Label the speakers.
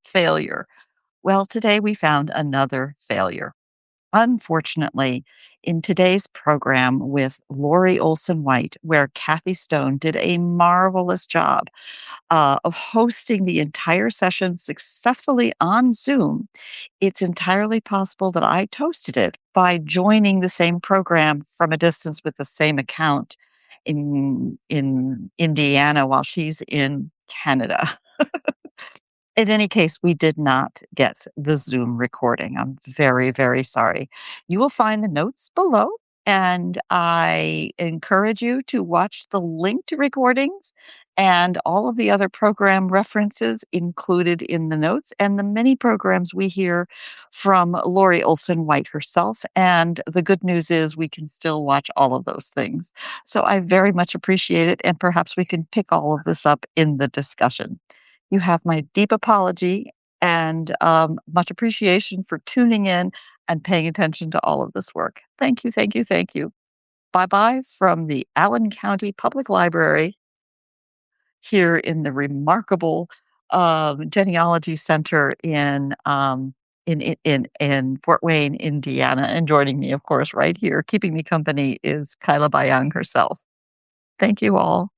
Speaker 1: Failure. Well, today we found another failure. Unfortunately, in today's program with Lori Olson White, where Kathy Stone did a marvelous job of hosting the entire session successfully on Zoom, it's entirely possible that I toasted it by joining the same program from a distance with the same account in Indiana while she's in Canada. In any case, we did not get the Zoom recording. I'm very, very sorry. You will find the notes below, and I encourage you to watch the linked recordings and all of the other program references included in the notes and the many programs we hear from Lori Olson White herself. And the good news is we can still watch all of those things. So I very much appreciate it, and perhaps we can pick all of this up in the discussion. You have my deep apology and much appreciation for tuning in and paying attention to all of this work. Thank you, thank you, thank you. Bye bye from the Allen County Public Library here in the remarkable Genealogy Center in Fort Wayne, Indiana. And joining me, of course, right here, keeping me company is Kyla Bayang herself. Thank you all.